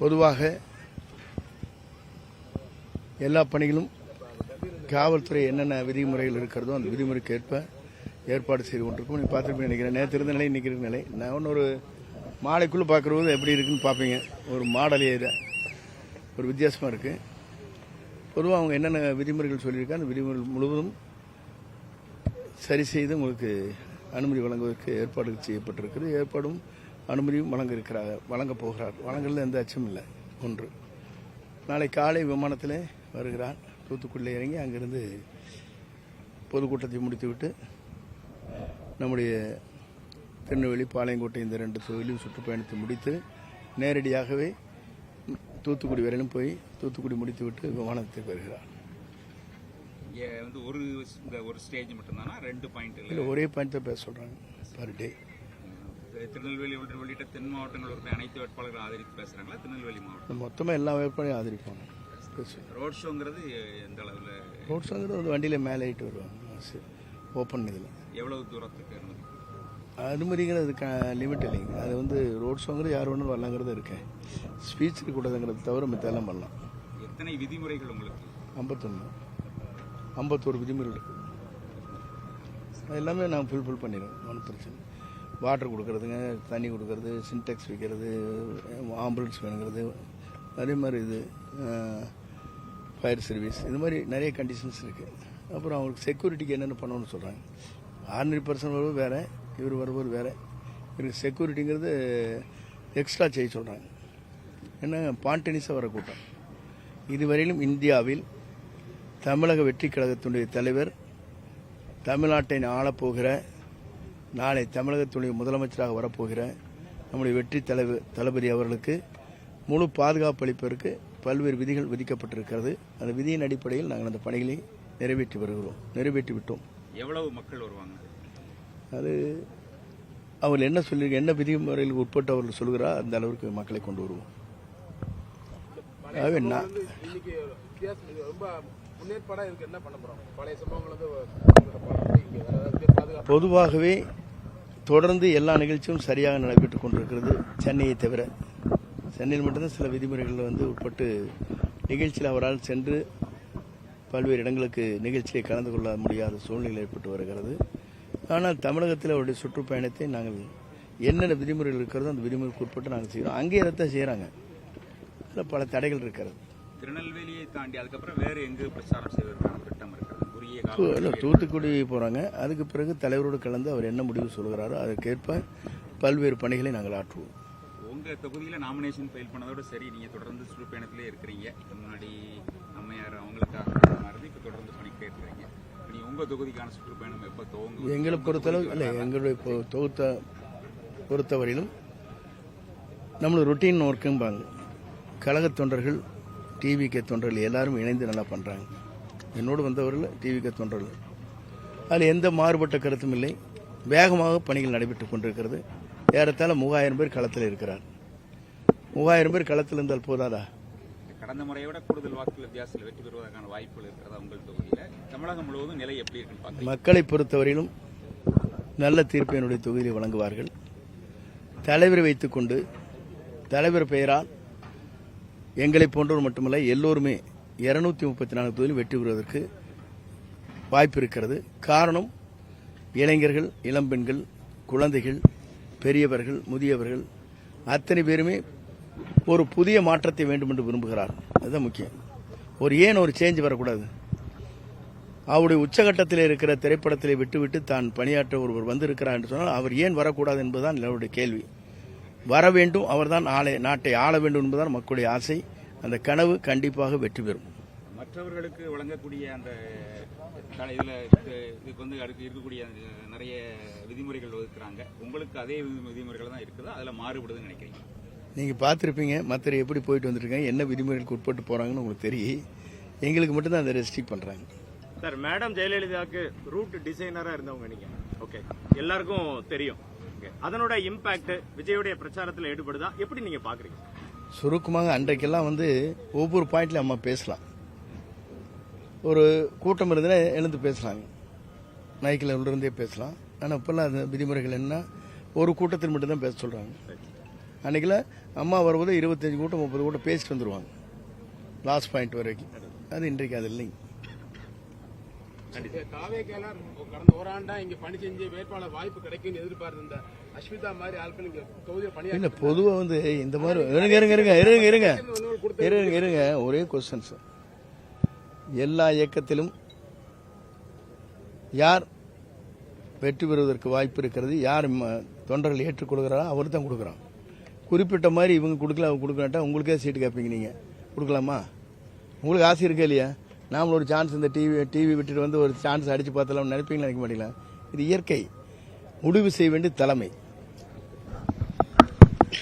பொதுவாக எல்லா பணிகளும் காவல்துறை என்னென்ன விதிமுறைகள் இருக்கிறதோ அந்த விதிமுறைக்கு ஏற்ப ஏற்பாடு செய்து கொண்டிருக்கும். நீங்கள் பார்த்துருப்பீங்க நினைக்கிறேன். நேற்று இருந்த நிலை இன்னைக்கு இருந்த நிலை. நான் ஒன்று மாலைக்குள்ளே பார்க்குறது எப்படி இருக்குன்னு பார்ப்பீங்க. ஒரு மாடல் ஏரியா ஒரு வித்தியாசமாக இருக்குது. பொதுவாக அவங்க என்னென்ன விதிமுறைகள் சொல்லியிருக்காங்க அந்த விதிமுறைகள் முழுவதும் சரி செய்து உங்களுக்கு அனுமதி வழங்குவதற்கு ஏற்பாடுகள் செய்யப்பட்டிருக்கிறது. ஏற்பாடும் அனுமதியும் வழங்கப் போகிறார். வழங்கல எந்த அச்சமும் இல்லை. ஒன்று, நாளை காலை விமானத்தில் வருகிறார். தூத்துக்குடியில் இறங்கி அங்கிருந்து பொதுக்கூட்டத்தை முடித்துவிட்டு நம்முடைய திருநெல்வேலி, பாளையங்கோட்டை இந்த 2 தொகுதியிலும் சுற்றுப்பயணத்தை முடித்து நேரடியாகவே தூத்துக்குடி வரையிலும் போய் தூத்துக்குடி முடித்துவிட்டு விமானத்துக்கு வருகிறார். ஒரு ஸ்டேஜ் மட்டும்தானா? 2 பாயிண்ட் இல்லை, ஒரே பாயிண்ட் தான் பேச சொல்கிறாங்க பர் டே. திருநெல்வேலி உள்ளிட்ட தென் மாவட்டங்கள் இருக்கிற அனைத்து வேட்பாளர்கள் ஆதரித்து பேசுறாங்களா? திருநெல்வேலி மாவட்டம் மொத்தமாக எல்லா வேட்பாளையும் ஆதரிப்பாங்க. ரோட் ஷோங்கிறது எந்த அளவில்? ரோட் ஷோங்கிறது ஒரு வண்டியில் மேலே ஆகிட்டு வருவாங்க. ஓப்பன் இதில் எவ்வளவு தூரத்துக்கு அனுமதி? அனுமதிங்கிறது லிமிட் இல்லைங்க. அது ரோட் ஷோங்கிறது யார் வேணும் வரலாங்கிறது இருக்கேன். ஸ்பீச் இருக்கக்கூடாதுங்கிறது தவிர மித்தெல்லாம் பண்ணலாம். எத்தனை விதிமுறைகள் உங்களுக்கு? 51 விதிமுறைகள் இருக்குது. அது எல்லாமே நான் ஃபுல் பண்ணிடுவேன். ஒன்றும் பிரச்சனை. வாட்டர் கொடுக்கறதுங்க, தண்ணி கொடுக்கறது, சின்டெக்ஸ் வைக்கிறது, ஆம்புலன்ஸ் வேணுங்கிறது, அதே மாதிரி இது ஃபயர் சர்வீஸ், இது மாதிரி நிறைய கண்டிஷன்ஸ் இருக்குது. அப்புறம் அவங்களுக்கு செக்யூரிட்டிக்கு என்னென்ன பண்ணணும்னு சொல்கிறாங்க. ஆர்டினரி பர்சன் வருவது வேறு, இவர் வருவது வேறு. இவருக்கு செக்யூரிட்டிங்கிறது எக்ஸ்ட்ரா செய்ய சொல்கிறாங்க. என்ன பாண்டனிஸாக வர கூட்டம். இதுவரையிலும் இந்தியாவில் தமிழக வெற்றி கழகத்தினுடைய தலைவர், தமிழ்நாட்டை ஆளப்போகிற, நாளை தமிழகத்துடைய முதலமைச்சராக வரப்போகிற நம்முடைய வெற்றி தளபதி அவர்களுக்கு முழு பாதுகாப்பு அளிப்பதற்கு பல்வேறு விதிகள் விதிக்கப்பட்டிருக்கிறது. அந்த விதியின் அடிப்படையில் நாங்கள் அந்த பணிகளை நிறைவேற்றி விட்டோம். எவ்வளவு மக்கள் வருவாங்க? அது அவர் என்ன சொல்லியிருக்க, என்ன விதிமுறைகளுக்கு உட்பட்டு அவர்கள் சொல்கிறார் அந்த அளவுக்கு மக்களை கொண்டு வருவோம். பொதுவாகவே தொடர்ந்து எல்லா நிகழ்ச்சியும் சரியாக நடைபெற்றுக் கொண்டிருக்கிறது. சென்னையை தவிர சென்னையில் மட்டும்தான் சில விதிமுறைகளில் உட்பட்டு நிகழ்ச்சியில் அவரால் சென்று பல்வேறு இடங்களுக்கு நிகழ்ச்சியை கலந்து கொள்ள முடியாத சூழ்நிலை ஏற்பட்டு வருகிறது. ஆனால் தமிழகத்தில் அவருடைய சுற்றுப்பயணத்தை நாங்கள் என்னென்ன விதிமுறைகள் இருக்கிறதோ அந்த விதிமுறைக்கு உட்பட்டு நாங்கள் செய்கிறோம். அங்கேயே தான் செய்கிறாங்க. அதில் பல தடைகள் இருக்கிறது. திருநெல்வேலியை தாண்டி அதுக்கப்புறம் வேறு எங்கு பிரச்சாரம் செய்வதற்கான திட்டம் இருக்கிறது? தூத்துக்குடி போகிறாங்க. அதுக்கு பிறகு தலைவரோடு கலந்து அவர் என்ன முடிவு சொல்கிறாரோ அதற்கேற்ப பல்வேறு பணிகளை நாங்கள் ஆற்றுவோம். உங்கள் தொகுதியில் நாமினேஷன் ஃபைல் பண்ணதோடு சரி, நீங்கள் தொடர்ந்து சுற்றுப்பயணத்திலே இருக்கிறீங்க. முன்னாடி அம்மையார் அவங்களுக்காக இப்போ தொடர்ந்து பண்ணிக்கிட்டே இருக்கிறீங்க. நீங்கள் உங்கள் தொகுதிக்கான சுற்றுப்பயணம் எப்போ துவங்கும்? எங்களை பொறுத்தளவு இல்லை, எங்களுடைய பொறுத்தவரையிலும் நம்மளோட ரொட்டீன் ஒர்க்கும்பாங்க. கழக தொண்டர்கள், டிவிகே தொண்டர்கள் எல்லாரும் இணைந்து நல்லா பண்ணுறாங்க. என்னோடு வந்தவர்கள் டிவிகே தொண்டர்கள். அதில் எந்த மாறுபட்ட கருத்தும் இல்லை. வேகமாக பணிகள் நடைபெற்றுக் கொண்டிருக்கிறது. ஏறத்தாழ 3000 பேர் களத்தில் இருக்கிறார். 3000 பேர் களத்தில் இருந்தால் போதாதா? கடந்த முறையை விட கூடுதல் வாக்கு வித்தியாசத்தில் வெற்றி பெறுவதற்கான வாய்ப்புகள் இருக்கிறதா உங்கள் தொகுதியில்? தமிழகம் முழுவதும் நிலை எப்படி இருக்குன்னு மக்களை பொறுத்தவரையிலும் நல்ல தீர்ப்பு என்னுடைய தொகுதியில் வழங்குவார்கள். தலைவரை வைத்துக் கொண்டு தலைவர் பெயரால் எங்களை போன்றவர் மட்டுமல்ல எல்லோருமே 234 தொகுதியில் வெற்றி பெறுவதற்கு வாய்ப்பு இருக்கிறது. காரணம், இளைஞர்கள், இளம்பெண்கள், குழந்தைகள், பெரியவர்கள், முதியவர்கள் அத்தனை பேருமே ஒரு புதிய மாற்றத்தை வேண்டும் என்று விரும்புகிறார். அதுதான் முக்கியம். ஏன் ஒரு சேஞ்ச் வரக்கூடாது? அவருடைய உச்சகட்டத்தில் இருக்கிற திரைப்படத்திலே விட்டுவிட்டு தான் பணியாற்ற ஒருவர் வந்திருக்கிறார் என்று சொன்னால் அவர் ஏன் வரக்கூடாது என்பதுதான் என்னுடைய கேள்வி. வர வேண்டும், அவர்தான் நாட்டை ஆள வேண்டும் என்பதுதான் மக்களுடைய ஆசை. அந்த கனவு கண்டிப்பாக வெற்றி பெறும். மற்றவர்களுக்கு வழங்கக்கூடிய அந்த இதுக்கு இருக்கக்கூடிய நிறைய விதிமுறைகள் வகுக்கிறாங்க. உங்களுக்கு அதே விதிமுறைகள் தான் இருக்குதா? அதில் மாறுபடுதுன்னு நினைக்கிறீங்க? நீங்கள் பார்த்துருப்பீங்க மற்ற எப்படி போயிட்டு வந்துருக்காங்க, என்ன விதிமுறைகளுக்கு உட்பட்டு போகிறாங்கன்னு உங்களுக்கு தெரியும். எங்களுக்கு மட்டும்தான் அதை ரெஸ்ட்ரிக்ட் பண்ணுறாங்க. சார், மேடம் ஜெயலலிதாவுக்கு ரூட் டிசைனராக இருந்தவங்க நீங்கள், ஓகே, எல்லாருக்கும் தெரியும். அதனோட இம்பாக்ட் விஜயோடைய பிரச்சாரத்தில் ஈடுபடுதா? எப்படி நீங்கள் பார்க்குறீங்க? சுருக்கமாக அன்றைக்கெல்லாம் ஒவ்வொரு பாயிண்ட்லையும் அம்மா பேசலாம். ஒரு கூட்டம் இருந்ததுன்னா எழுந்து பேசலாங்க, மைக்கில் உள்ளிருந்தே பேசலாம். ஆனால் இப்போல்லாம் அந்த விதிமுறைகள் என்ன, ஒரு கூட்டத்தில் மட்டும்தான் பேச சொல்கிறாங்க. அன்றைக்கில் அம்மா வரும்போது 25 கூட்டம் 30 கூட்டம் பேசிட்டு வந்துடுவாங்க லாஸ்ட் பாயிண்ட் வரைக்கும். அது இன்றைக்கு அது இல்லைங்க. தாவேக்காரர் கடந்த ஓராண்டா இங்க பணி செஞ்சு வேட்பாளர் வாய்ப்பு கிடைக்கும் எதிர்பார்த்த அஸ்மிதா மாதிரி ஆட்கள் இங்க தொகுதியில் பணி இல்லை பொதுவாக வந்து இந்த மாதிரி இருங்க ஒரே கொஸ்டின் சார். எல்லா இயக்கத்திலும் யார் வெற்றி பெறுவதற்கு வாய்ப்பு இருக்கிறது, யார் தொண்டர்கள் ஏற்றுக்கொள்கிறாரோ அவர் தான் கொடுக்குறான். குறிப்பிட்ட மாதிரி இவங்க கொடுக்கல அவங்க கொடுக்கலாட்டா உங்களுக்கே சீட்டு கேட்பீங்க. நீங்கள் கொடுக்கலாமா? உங்களுக்கு ஆசை இருக்கா இல்லையா? நாமளும் ஒரு சான்ஸ் இந்த டிவி விட்டுட்டு வந்து ஒரு சான்ஸ் அடித்து பார்த்தலாம் நினைப்பீங்களா? நினைக்க மாட்டீங்களா? இது இயற்கை. முடிவு செய்ய வேண்டிய தலைமை.